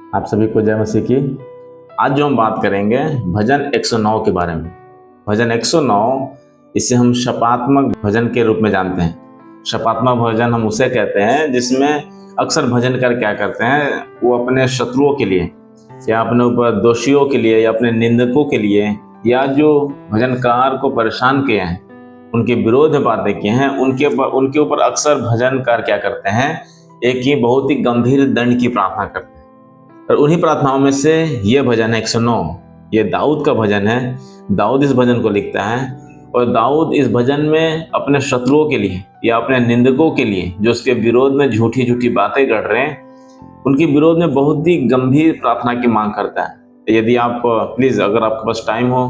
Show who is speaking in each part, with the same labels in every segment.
Speaker 1: आप सभी को जय मसीह की। आज जो हम बात करेंगे भजन 109 के बारे में। भजन 109 इसे हम शपात्मक भजन के रूप में जानते हैं। शपात्मक भजन हम उसे कहते हैं जिसमें अक्सर भजनकार क्या करते हैं, वो अपने शत्रुओं के लिए या अपने ऊपर दोषियों के लिए या अपने निंदकों के लिए या जो भजनकार को परेशान किए हैं, उनके विरोध में बातें किए हैं, उनके ऊपर अक्सर भजनकार क्या करते हैं, एक ही बहुत ही गंभीर दंड की प्रार्थना करते हैं। और उन्हीं प्रार्थनाओं में से ये भजन है 109। ये दाऊद का भजन है। दाऊद इस भजन को लिखता है और दाऊद इस भजन में अपने शत्रुओं के लिए या अपने निंदकों के लिए जो उसके विरोध में झूठी झूठी बातें कर रहे हैं, उनके विरोध में बहुत ही गंभीर प्रार्थना की मांग करता है। यदि आप प्लीज, अगर आपके पास टाइम हो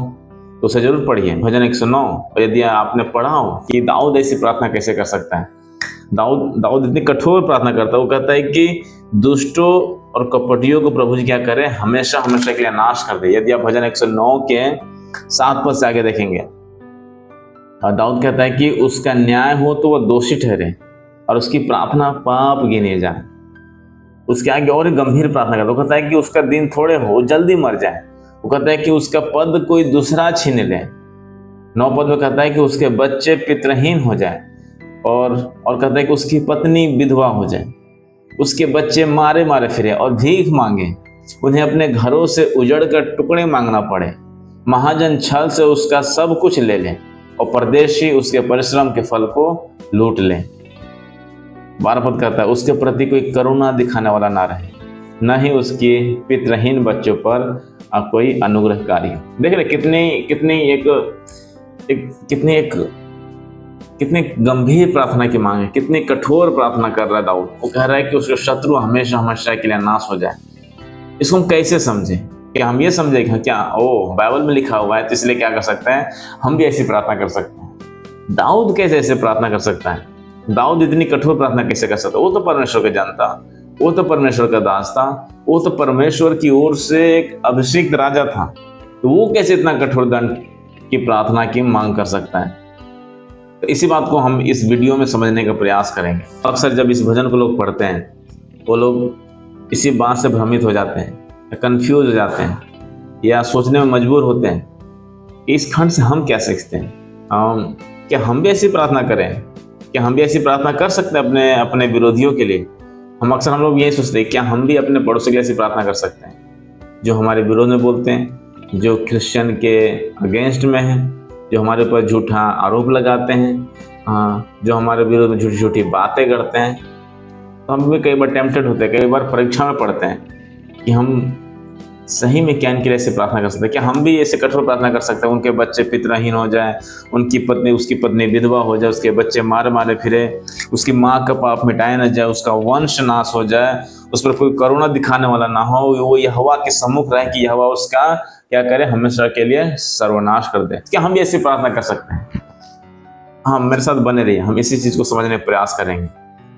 Speaker 1: तो उसे जरूर पढ़िए, भजन 109। और यदि आपने पढ़ा हो कि दाऊद ऐसी प्रार्थना कैसे कर सकता है, दाऊद इतनी कठोर प्रार्थना करता है। वो कहता है कि दुष्टों और कपटियों को प्रभु जी क्या करे, हमेशा हमेशा के लिए नाश कर दे। यदि आप भजन 109 के 7 पद से आगे देखेंगे, और दाऊद कहता है कि उसका न्याय हो तो वह दोषी ठहरे और उसकी प्रार्थना पाप गिने जाए। उसके आगे और गंभीर प्रार्थना करता है। वो कहता है कि उसका दिन थोड़े हो, जल्दी मर जाए। वो कहता है कि उसका पद कोई दूसरा छीन ले। 9 पद में कहता है कि उसके बच्चे पितरहीन हो जाए और कहता है कि उसकी पत्नी विधवा हो जाए, उसके बच्चे मारे मारे फिरे और भीख मांगे, उन्हें अपने घरों से उजड़ कर टुकड़े मांगना पड़े, महाजन छल से उसका सब कुछ ले लें और परदेशी उसके परिश्रम के फल को लूट लें। 12 पद कहता है उसके प्रति कोई करुणा दिखाने वाला ना रहे, न ही उसके पितरहीन बच्चों पर कोई अनुग्रहकारी हो। देख रहे कितनी गंभीर प्रार्थना की मांग है, कितनी कठोर प्रार्थना कर रहा है दाऊद। वो कह रहा है कि उसके शत्रु हमेशा हमेशा के लिए नाश हो जाए। इसको हम कैसे समझें? क्या हम ये समझे कि क्या बाइबल में लिखा हुआ है तो इसलिए क्या कर सकते हैं, हम भी ऐसी प्रार्थना कर सकते हैं? दाऊद कैसे ऐसे प्रार्थना कर सकता है? दाऊद इतनी कठोर प्रार्थना कैसे कर सकता? वो तो परमेश्वर को जानता, वो तो परमेश्वर का दास था, वो तो परमेश्वर की ओर से एक अभिषिक्त राजा था, तो वो कैसे इतना कठोर दंड की प्रार्थना की मांग कर सकता है? तो इसी बात को हम इस वीडियो में समझने का प्रयास करेंगे। अक्सर जब इस भजन को लोग पढ़ते हैं, वो लोग इसी बात से भ्रमित हो जाते हैं, कंफ्यूज हो जाते हैं या सोचने में मजबूर होते हैं कि इस खंड से हम क्या सीखते हैं। क्या हम भी ऐसी प्रार्थना करें? क्या हम भी ऐसी प्रार्थना कर सकते हैं अपने अपने विरोधियों के लिए? हम लोग यही सोचते हैं, क्या हम भी अपने पड़ोसी के लिए ऐसी प्रार्थना कर सकते हैं जो हमारे विरोध में बोलते हैं, जो क्रिश्चियन के अगेंस्ट में है, जो हमारे ऊपर झूठा आरोप लगाते हैं, जो हमारे विरोध में झूठी झूठी बातें करते हैं? तो हम भी कई बार टेम्प्टेड होते हैं, कई बार परीक्षा में पढ़ते हैं कि हम सही में क्या इनके लिए ऐसे प्रार्थना कर सकते हैं? क्या हम भी ऐसे कठोर प्रार्थना कर सकते हैं उनके बच्चे पितरहीन हो जाए, उसकी पत्नी विधवा हो जाए, उसके बच्चे मारे मारे फिरे, उसकी माँ का पाप मिटाया न जाए, उसका वंश नाश हो जाए, उस पर कोई करुणा दिखाने वाला ना हो, वो यहोवा के सम्मुख रहे कि यहोवा उसका क्या करे, हमेशा के लिए सर्वनाश कर दे? क्या हम भी ऐसी प्रार्थना कर सकते हैं? हाँ, मेरे साथ बने रहिए, हम इसी चीज को समझने का प्रयास करेंगे।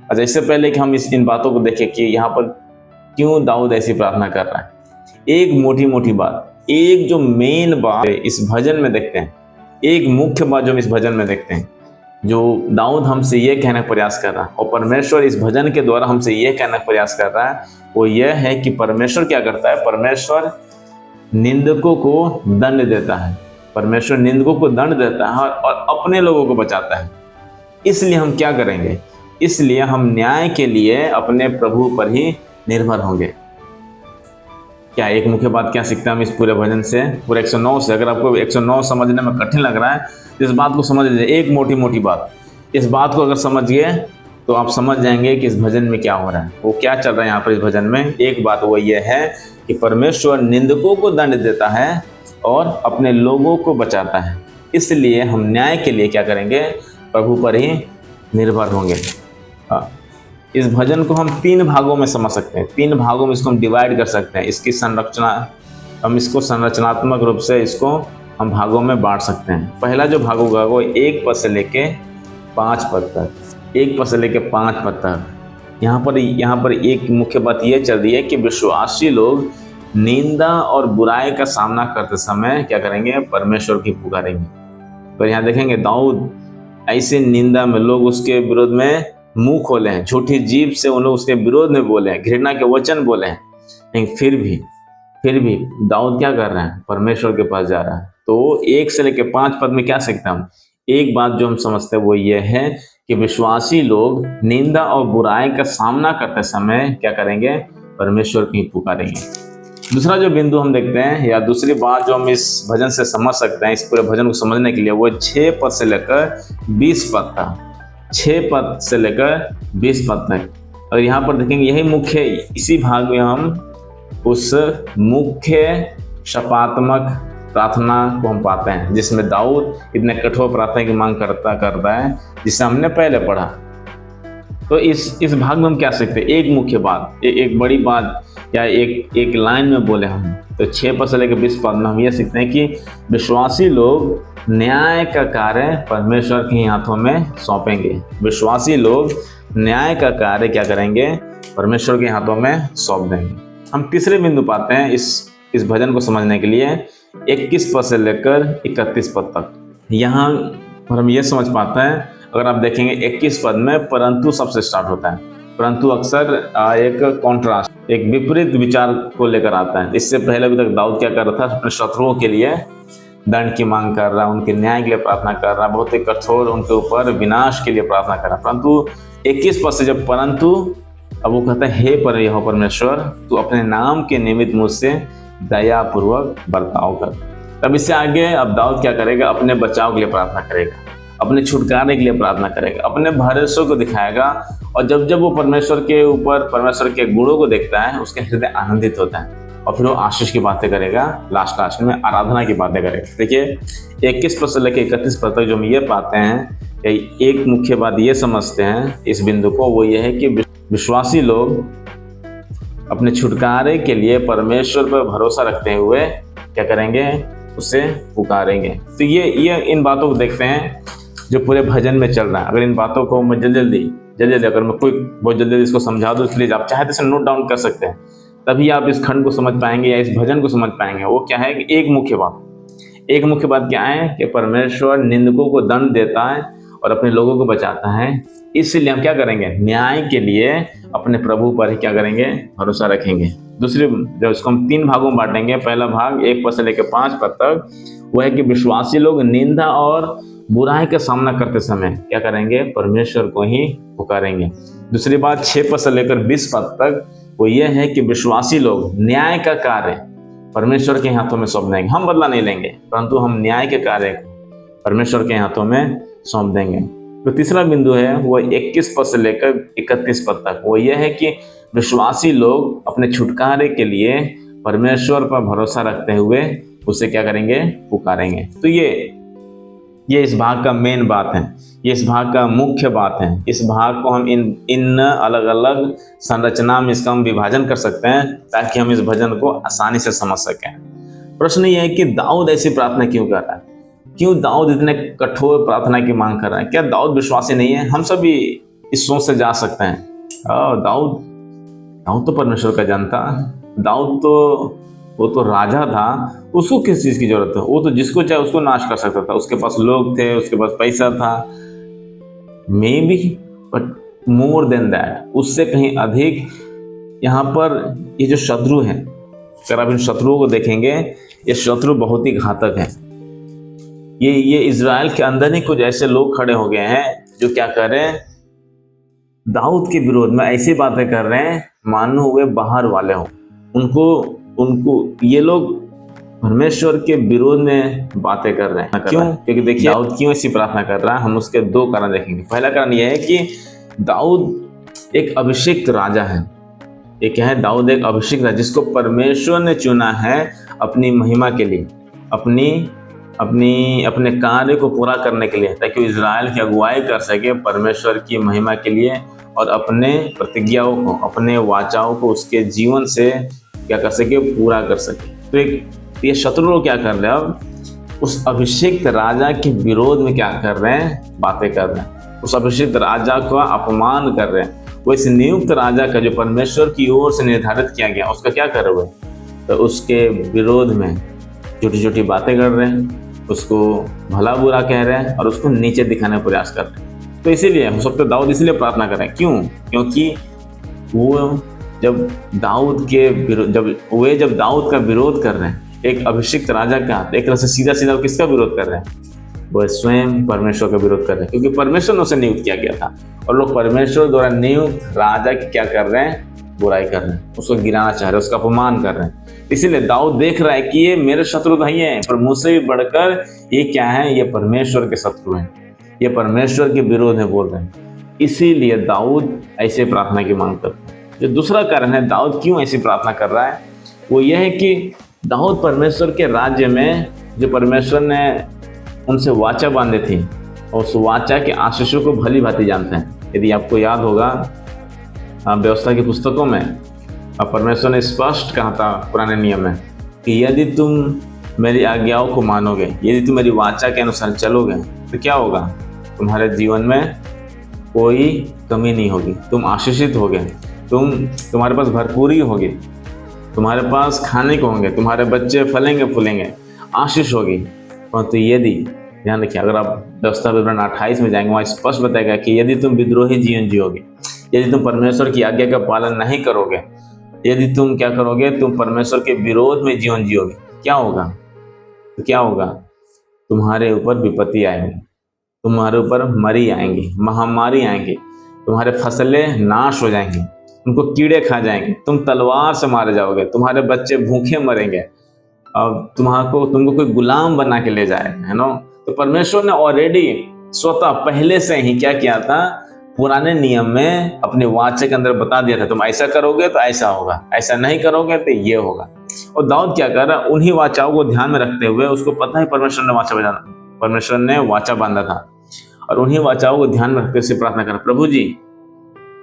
Speaker 1: अच्छा, इससे पहले कि हम इन बातों को देखें कि यहाँ पर क्यों दाऊद ऐसी प्रार्थना कर रहा है, एक मोटी मोटी बात, एक जो मेन बात इस भजन में देखते हैं, एक मुख्य बात जो हम इस भजन में देखते हैं, जो दाऊद हमसे ये कहने का प्रयास कर रहा है और परमेश्वर इस भजन के द्वारा हमसे ये कहने का प्रयास कर रहा है, वो यह है कि परमेश्वर क्या करता है? परमेश्वर निंदकों को दंड देता है। परमेश्वर निंदकों को दंड देता है और अपने लोगों को बचाता है। इसलिए हम क्या करेंगे? इसलिए हम न्याय के लिए अपने प्रभु पर ही निर्भर होंगे। क्या एक मुख्य बात क्या सीखते हैं हम इस पूरे भजन से, पूरे 109 से? अगर आपको 109 समझने में कठिन लग रहा है तो इस बात को समझ लीजिए, एक मोटी मोटी बात। इस बात को अगर समझ गए तो आप समझ जाएंगे कि इस भजन में क्या हो रहा है, वो क्या चल रहा है यहाँ पर इस भजन में। एक बात वो ये है कि परमेश्वर निंदकों को दंड देता है और अपने लोगों को बचाता है। इसलिए हम न्याय के लिए क्या करेंगे? प्रभु पर ही निर्भर होंगे। इस भजन को हम 3 भागों में समझ सकते हैं, 3 भागों में इसको हम डिवाइड कर सकते हैं। इसकी संरचना, हम इसको संरचनात्मक रूप से इसको हम भागों में बांट सकते हैं। पहला जो भाग होगा वो 1 पद से लेके 5 पद तक, 1 पद से लेके 5 पद तक। यहाँ पर एक मुख्य बात ये चल रही है कि विश्वासी लोग निंदा और बुराई का सामना करते समय क्या करेंगे? परमेश्वर की पुकारेंगे। तो यहाँ देखेंगे दाऊद ऐसे निंदा में, लोग उसके विरोध में मुंह खोले हैं, झूठी जीभ से उन लोग उसके विरोध में बोले हैं, घृणा के वचन बोले हैं, लेकिन फिर भी दाऊद क्या कर रहे हैं, परमेश्वर के पास जा रहा है। तो 1 से लेकर 5 पद में क्या सीखते हैं हम? एक बात जो हम समझते हैं वो ये है कि विश्वासी लोग निंदा और बुराई का सामना करते समय क्या करेंगे, परमेश्वर की पुकारेंगे। दूसरा जो बिंदु हम देखते हैं, या दूसरी बात जो हम इस भजन से समझ सकते हैं, इस पूरे भजन को समझने के लिए, वो 6 पद से लेकर 20 पद तक, 6 पद से लेकर 20 पद तक। और यहाँ पर देखेंगे यही मुख्य, इसी भाग में हम उस मुख्य शपात्मक प्रार्थना को हम पाते हैं, जिसमें दाऊद इतने कठोर प्रार्थना की मांग करता है, जिसे हमने पहले पढ़ा। तो इस भाग में हम क्या सीखते हैं? एक मुख्य बात, एक बड़ी बात, या एक लाइन में बोले हम तो 6 पद से लेकर 20 पद में हम ये सीखते हैं कि विश्वासी लोग न्याय का कार्य परमेश्वर के हाथों में सौंपेंगे। विश्वासी लोग न्याय का कार्य क्या करेंगे, परमेश्वर के हाथों में सौंप देंगे। हम तीसरे बिंदु पाते हैं इस भजन को समझने के लिए 21 पद से लेकर 31 पद तक। यहाँ पर हम ये समझ पाते हैं, अगर आप देखेंगे 21 पद में परंतु सबसे स्टार्ट होता है। परंतु अक्सर एक कॉन्ट्रास्ट, एक विपरीत विचार को लेकर आता है। इससे पहले अभी तक दाऊद क्या कर रहा था, अपने शत्रुओं के लिए दंड की मांग कर रहा, उनके न्याय के लिए प्रार्थना कर रहा, बहुत ही कठोर उनके ऊपर विनाश के लिए प्रार्थना कर रहा। परंतु 21 पद से जब परंतु, अब वो कहता है, हे पर यहोवा परमेश्वर, तू अपने नाम के निमित्त मुझसे दयापूर्वक बर्ताव कर। तब इससे आगे अब दाऊद क्या करेगा, अपने बचाव के लिए प्रार्थना करेगा, अपने छुटकारे के लिए प्रार्थना करेगा, अपने भरोसे को दिखाएगा। और जब वो परमेश्वर के ऊपर, परमेश्वर के गुणों को देखता है, उसके हृदय आनंदित होता है, और फिर वो आशीष की बातें करेगा, लास्ट में आराधना की बातें करेगा। देखिए 21 पद से लेकर 31 पद तक जो हम ये पाते हैं, एक मुख्य बात ये समझते हैं इस बिंदु को, वो ये है कि विश्वासी लोग अपने छुटकारे के लिए परमेश्वर पर भरोसा रखते हुए क्या करेंगे, उसे पुकारेंगे। तो ये इन बातों को देखते हैं जो पूरे भजन में चल रहा है। अगर इन बातों को मैं जल्दी अगर मैं बहुत जल्दी इसको समझा दूँ, प्लीज आप चाहे तो इसे नोट डाउन कर सकते हैं, तभी आप इस खंड को समझ पाएंगे या इस भजन को समझ पाएंगे। वो क्या है कि एक मुख्य बात क्या है कि परमेश्वर निंदकों को दंड देता है और अपने लोगों को बचाता है। इसलिए हम क्या करेंगे, न्याय के लिए अपने प्रभु पर ही क्या करेंगे, भरोसा रखेंगे। दूसरे जब इसको हम 3 भागों में बांटेंगे, पहला भाग 1 पद से लेकर 5 पद तक, वो है कि विश्वासी लोग निंदा और बुराई का सामना करते समय क्या करेंगे, परमेश्वर को ही पुकारेंगे। दूसरी बात 6 पद से लेकर 20 पद तक, वो ये है कि विश्वासी लोग न्याय का कार्य परमेश्वर के हाथों में सौंप देंगे। हम बदला नहीं लेंगे, परंतु हम न्याय के कार्य परमेश्वर के हाथों में सौंप देंगे। तो तीसरा बिंदु है वो 21 पद से लेकर 31 पद तक, वो ये है कि विश्वासी लोग अपने छुटकारे के लिए परमेश्वर पर भरोसा रखते हुए उसे क्या करेंगे, पुकारेंगे। तो ये इस भाग का मेन बात है, ये इस भाग का मुख्य बात है। इस भाग को हम इन अलग अलग संरचना में इसका हम विभाजन कर सकते हैं, ताकि हम इस भजन को आसानी से समझ सकें। प्रश्न ये है कि दाऊद ऐसी प्रार्थना क्यों कर रहा है, क्यों दाऊद इतने कठोर प्रार्थना की मांग कर रहा है? क्या दाऊद विश्वासी नहीं है? हम सभी इस सोच से जा सकते हैं, दाऊद तो परमेश्वर का जन था, दाऊद तो वो तो राजा था, उसको किस चीज की जरूरत है? वो तो जिसको चाहे उसको नाश कर सकता था, उसके पास लोग थे, उसके पास पैसा था, may be, but more than that, उससे कहीं अधिक यहाँ पर ये जो शत्रु हैं, अगर आप इन शत्रुओं को देखेंगे, ये शत्रु बहुत ही घातक है। ये इजराइल के अंदर ही कुछ ऐसे लोग खड़े हो गए हैं जो क्या कर रहे हैं, दाऊद के विरोध में ऐसी बातें कर रहे हैं मानो वे बाहर वाले हों। उनको ये लोग परमेश्वर के विरोध में बातें कर रहे हैं। क्यों? क्योंकि देखिए दाऊद क्यों ऐसी प्रार्थना कर रहा है, हम उसके 2 कारण देखेंगे। पहला कारण यह है कि दाऊद एक अभिषिक्त राजा है। ये क्या है, दाऊद एक अभिषिक्त राजा जिसको परमेश्वर ने चुना है अपनी महिमा के लिए, अपने कार्य को पूरा करने के लिए, ताकि इजराइल की अगुवाई कर सके परमेश्वर की महिमा के लिए, और अपने प्रतिज्ञाओं को, अपने वाचाओं को उसके जीवन से क्या कर सके, पूरा कर सके। तो ये शत्रु लोग क्या कर रहे हैं, अब उस अभिषिक्त राजा के विरोध में क्या कर रहे हैं, बातें कर रहे हैं, उस अभिषिक्त राजा का अपमान कर रहे हैं। वो इस नियुक्त राजा का जो परमेश्वर की ओर से निर्धारित किया गया, उसका क्या कर रहे हुए, तो उसके विरोध में छोटी छोटी बातें कर रहे हैं, उसको भला बुरा कह रहे हैं और उसको नीचे दिखाने का प्रयास कर रहे हैं। तो इसीलिए हो सकता है दाऊद इसलिए प्रार्थना कर रहे हैं। क्यों? क्योंकि वो जब जब दाऊद का विरोध कर रहे हैं, एक अभिषिक्त राजा का, एक तरह से सीधा सीधा वो किसका विरोध कर रहे हैं? वो स्वयं परमेश्वर का विरोध कर रहे हैं, क्योंकि परमेश्वर ने उसे नियुक्त किया गया था और लोग परमेश्वर द्वारा नियुक्त राजा की क्या कर रहे हैं? बुराई कर रहे हैं, उसको गिराना चाह रहे हैं, उसका अपमान कर रहे हैं। इसीलिए दाऊद देख रहा है कि ये मेरे शत्रु नहीं है, पर मुझसे भी बढ़कर ये क्या है? ये परमेश्वर के शत्रु हैं, ये परमेश्वर के विरोध में बोल रहे हैं। इसीलिए दाऊद ऐसे प्रार्थना की मांग करता है। जो दूसरा कारण है दाऊद क्यों ऐसी प्रार्थना कर रहा है, वो यह है कि दाऊद परमेश्वर के राज्य में जो परमेश्वर ने उनसे वाचा बांधे थी और उस वाचा के आशीषों को भली भांति जानते हैं। यदि आपको याद होगा व्यवस्था की पुस्तकों में परमेश्वर ने स्पष्ट कहा था पुराने नियम में कि यदि तुम मेरी आज्ञाओं को मानोगे, यदि तुम मेरी वाचा के अनुसार चलोगे, तो क्या होगा? तुम्हारे जीवन में कोई कमी नहीं होगी, तुम आशीषित होगे, तुम्हारे पास भरपूरी होगी, तुम्हारे पास खाने को होंगे, तुम्हारे बच्चे फलेंगे फूलेंगे, आशीष होगी। परंतु यदि, ध्यान रखिए, अगर आप व्यवस्था विवरण 28 में जाएंगे, वहाँ स्पष्ट बताएगा कि यदि तुम विद्रोही जीवन जियोगे, यदि तुम परमेश्वर की आज्ञा का पालन नहीं करोगे, यदि तुम क्या करोगे? तुम परमेश्वर के विरोध में जीवन जियोगे, क्या होगा? तो क्या होगा? तुम्हारे ऊपर विपत्ति आएगी, तुम्हारे ऊपर मरी आएंगी, महामारी आएंगी, तुम्हारे फसलें नाश हो जाएंगी, उनको कीड़े खा जाएंगे, तुम तलवार से मारे जाओगे, तुम्हारे बच्चे भूखे मरेंगे, अब तुमको कोई गुलाम बना के ले जाएगा, है ना। तो परमेश्वर ने ऑलरेडी स्वतः पहले से ही क्या किया था? पुराने नियम में अपने वाचा के अंदर बता दिया था, तुम ऐसा करोगे तो ऐसा होगा, ऐसा नहीं करोगे तो ये होगा। और दाऊद क्या कर रहा है? उन्हीं वाचाओं को ध्यान में रखते हुए, उसको पता है परमेश्वर ने वाचा बांधा था, और उन्हीं वाचाओं को ध्यान में रखते हुए प्रार्थना कर, प्रभु जी,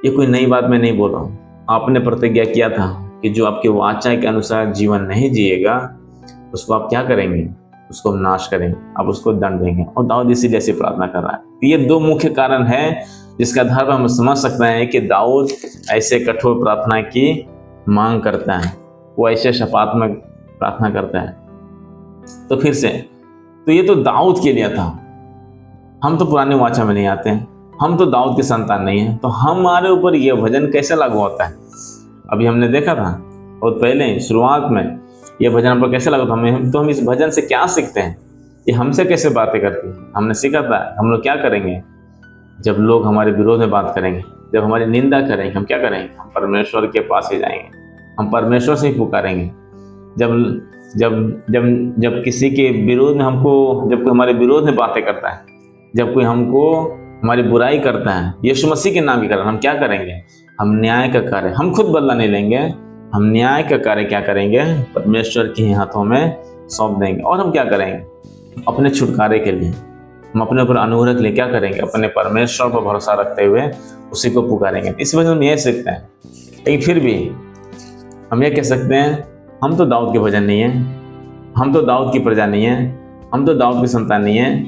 Speaker 1: ये कोई नई बात मैं नहीं बोल रहा हूँ, आपने प्रतिज्ञा किया था कि जो आपके वाचा के अनुसार जीवन नहीं जिएगा उसको आप क्या करेंगे? उसको नाश करेंगे, आप उसको दंड देंगे। और दाऊद इसीलिए ऐसी प्रार्थना कर रहा है। ये दो मुख्य कारण है जिसके आधार पर हम समझ सकते हैं कि दाऊद ऐसे कठोर प्रार्थना की मांग करता है, वो ऐसे शपात्मक प्रार्थना करता है। तो फिर से, तो ये तो दाऊद के लिए था। हम तो पुराने वाचा में नहीं आते हैं, हम तो दाऊद की संतान नहीं है, तो हमारे ऊपर यह भजन कैसे लागू होता है? अभी हमने देखा था बहुत पहले शुरुआत में, यह भजन हम पर कैसे लागू था। तो हम इस भजन से क्या सीखते हैं? ये हमसे कैसे बातें करती है? हमने सीखा था हम लोग क्या करेंगे जब लोग हमारे विरोध में बात करेंगे, जब हमारी निंदा करेंगे, हम क्या करेंगे? हम परमेश्वर के पास ही जाएंगे, हम परमेश्वर से ही पुकारेंगे। जब जब जब जब किसी के विरोध में जब कोई हमारे विरोध में बातें करता है, जब कोई हमारी बुराई करता है, यीशु मसीह के नाम की कारण, हम क्या करेंगे? हम न्याय का कार्य, हम खुद बदला नहीं लेंगे, हम न्याय का कार्य क्या करेंगे? परमेश्वर के हाथों में सौंप देंगे। और हम क्या करेंगे? अपने छुटकारे के लिए, हम अपने ऊपर अनुग्रह के लिए क्या करेंगे? अपने परमेश्वर पर भरोसा रखते हुए उसी को पुकारेंगे। इस वजह से हम यह सीखते हैं। लेकिन फिर भी हम ये कह सकते हैं, हम तो दाऊद के भजन नहीं है, हम तो दाऊद की प्रजा नहीं है, हम तो दाऊद की संतान नहीं है,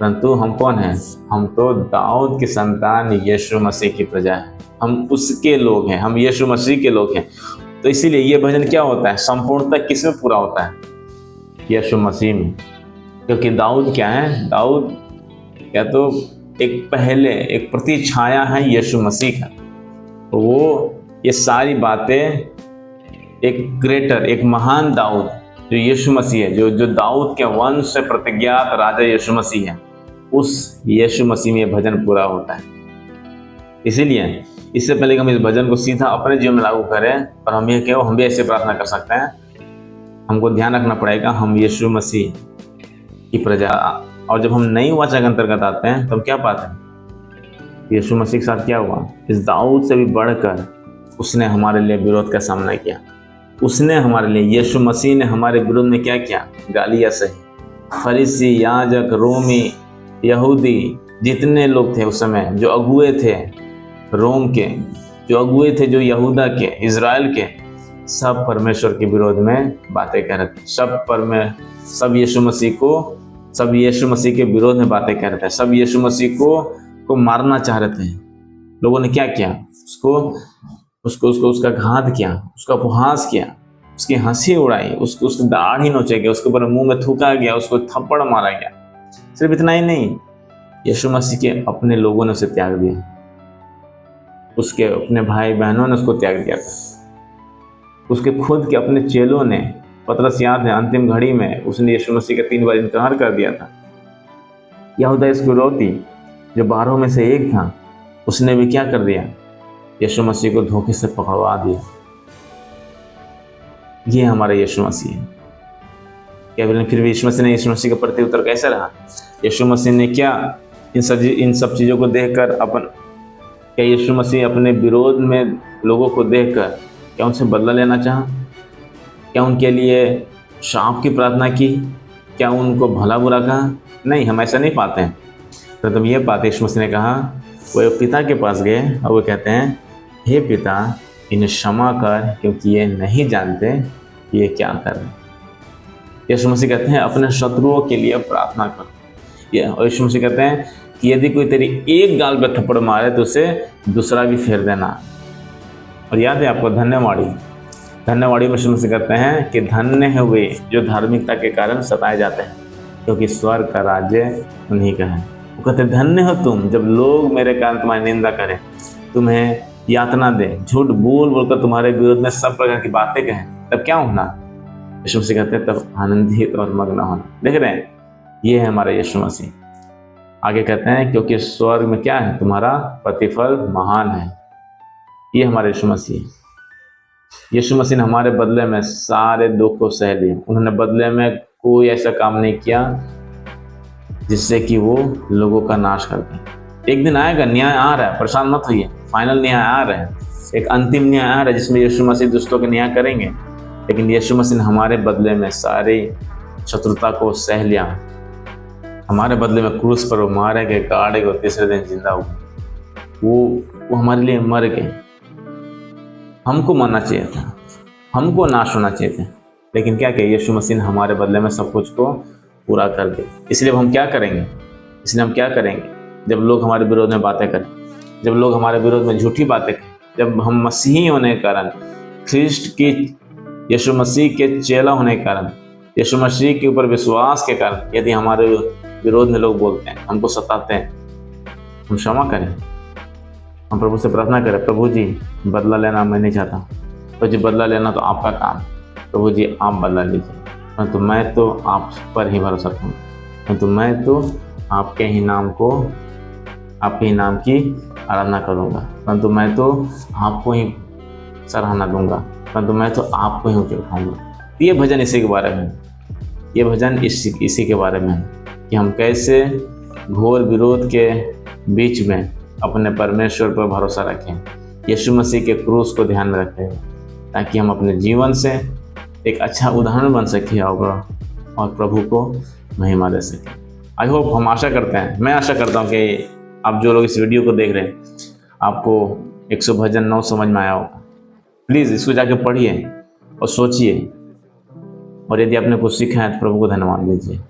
Speaker 1: परंतु हम कौन हैं? हम तो दाऊद की संतान यीशु मसीह की प्रजा है, हम उसके लोग हैं, हम यीशु मसीह के लोग हैं। तो इसीलिए ये भजन क्या होता है? संपूर्णतः किस में पूरा होता है? यीशु मसीह में। क्योंकि दाऊद क्या है? दाऊद क्या तो एक प्रति छाया है यीशु मसीह का। तो वो ये सारी बातें एक महान दाऊद जो यीशु मसीह है, जो दाऊद के वंश से प्रतिज्ञात राजा यीशु मसीह है, उस यीशु मसीह में भजन पूरा होता है। इसीलिए इससे पहले कि हम इस भजन को सीधा अपने जीवन में लागू करें और हम भी ऐसे प्रार्थना कर सकते हैं, हमको ध्यान रखना पड़ेगा हम यीशु मसीह की प्रजा। और जब हम नई वाचा के अंतर्गत आते हैं तो हम क्या पाते हैं? यीशु मसीह के साथ क्या हुआ? इस दाऊद से भी बढ़कर उसने हमारे लिए विरोध का सामना किया। उसने हमारे लिए, यीशु मसीह ने हमारे विरोध में क्या किया? गालियाँ सही। फरीसी, याजक, रोमी, यहूदी, जितने लोग थे उस समय, जो अगुए थे रोम के, जो अगुए थे जो यहूदा के, इज़राइल के, सब परमेश्वर के विरोध में बातें कर रहे थे। सब यीशु मसीह के विरोध में बातें कर रहे थे। सब यीशु मसीह को मारना चाह रहे थे। लोगों ने क्या किया? उसका घात किया, उसका उपहास किया, उसकी हंसी उड़ाई, उसकी दाढ़ी नोचे गए, उसके ऊपर मुंह में थूका गया, उसको थप्पड़ मारा गया। सिर्फ इतना ही नहीं, यीशु मसीह के अपने लोगों ने उसे त्याग दिया, उसके अपने भाई बहनों ने उसको त्याग दिया था। उसके खुद के अपने चेलों ने, पतरस याद है अंतिम घड़ी में उसने यीशु मसीह का 3 बार इनकार कर दिया था। यहूदा इस्करियोती जो 12 में से एक था, उसने भी क्या कर दिया, यीशु मसीह को धोखे से पकड़वा दिया। ये हमारा यीशु मसीह है। क्या बोले, फिर भी यीशु मसीह ने यीशु मसीह का प्रति उत्तर कैसा रहा? यीशु मसीह ने क्या इन सब चीज़ों को देखकर क्या यीशु मसीह अपने विरोध में लोगों को देखकर क्या उनसे बदला लेना चाहा? क्या उनके लिए शाप की प्रार्थना की? क्या उनको भला बुरा कहा? नहीं, हम ऐसा नहीं पाते हैं। तो तुम ये पाते, यीशु मसीह ने कहा, वो पिता के पास गए और वो कहते हैं, हे पिता, इन्हें क्षमा कर क्योंकि ये नहीं जानते कि ये क्या कर रहे हैं। यीशु मसीह कहते हैं अपने शत्रुओं के लिए प्रार्थना करो। और यीशु मसीह कहते हैं कि यदि कोई तेरी एक गाल पर थप्पड़ मारे तो उसे दूसरा भी फेर देना। और याद है आपको धन्यवादी में यीशु मसीह कहते हैं कि धन्य है वे जो धार्मिकता के कारण सताए जाते हैं, क्योंकि स्वर्ग का राज्य उन्हीं का है। वो कहते धन्य हो तुम जब लोग मेरे कारण तुम्हारी निंदा करें, तुम्हें यातना दें, झूठ बोल बोलकर तुम्हारे विरोध में सब प्रकार की बातें कहें, तब क्या होना? यीशु मसीह कहते हैं तब आनंदित और मग्न होना। देख रहे हैं, ये है हमारा यीशु मसीह। आगे कहते हैं क्योंकि स्वर्ग में क्या है, तुम्हारा प्रतिफल महान है। ये हमारे यीशु मसीह है। यीशु मसीह ने हमारे बदले में सारे दुख को सह लिया। उन्होंने बदले में कोई ऐसा काम नहीं किया जिससे कि वो लोगों का नाश कर दें। एक दिन आएगा, न्याय आ रहा है, परेशान मत होइए, फाइनल न्याय आ रहा है, एक अंतिम न्याय आ रहा है जिसमें यीशु मसीह दुष्टों के न्याय करेंगे। लेकिन यीशु मसीह ने हमारे बदले में सारी शत्रुता को सह लिया। हमारे बदले में क्रूस पर वो मारे गए, गाड़े गए, तीसरे दिन जिंदा हुए। वो हमारे लिए मर गए। हमको मरना चाहिए था, हमको नाश होना चाहिए था, लेकिन क्या किया, यीशु मसीह ने हमारे बदले में सब कुछ को पूरा कर दिया। इसलिए हम क्या करेंगे? जब लोग हमारे विरोध में बातें करें, जब लोग हमारे विरोध में झूठी बातें करें, जब हम मसीही होने के कारण, ख्रिस्ट की यीशु मसीह के चेला होने के कारण, यीशु मसीह के ऊपर विश्वास के कारण यदि हमारे विरोध में लोग बोलते हैं, हमको सताते हैं, हम क्षमा करें। हम प्रभु से प्रार्थना करें, प्रभु जी बदला लेना मैं नहीं चाहता, प्रभु जी बदला लेना तो आपका काम, प्रभु जी आप बदला लीजिए, परंतु मैं तो आप पर ही भरोसा करूँगा, परंतु मैं तो आपके ही नाम की आराधना करूँगा, परंतु मैं तो आपको ही सराहना दूंगा, परंतु मैं तो आपको ही ऊँचे उठाऊँगा। ये भजन इसी के बारे में, ये भजन इसी के बारे में है कि हम कैसे घोर विरोध के बीच में अपने परमेश्वर पर भरोसा रखें, यीशु मसीह के क्रूस को ध्यान में रखते हुए, ताकि हम अपने जीवन से एक अच्छा उदाहरण बन सके और प्रभु को महिमा दे सके। आई होप, हम आशा करते हैं, मैं आशा करता हूँ कि आप जो लोग इस वीडियो को देख रहे हैं, आपको 100 भजन 9 समझ में आया होगा। प्लीज़ इसको जाके पढ़िए और सोचिए, और यदि आपने कुछ सीखा है तो प्रभु को धन्यवाद दीजिए।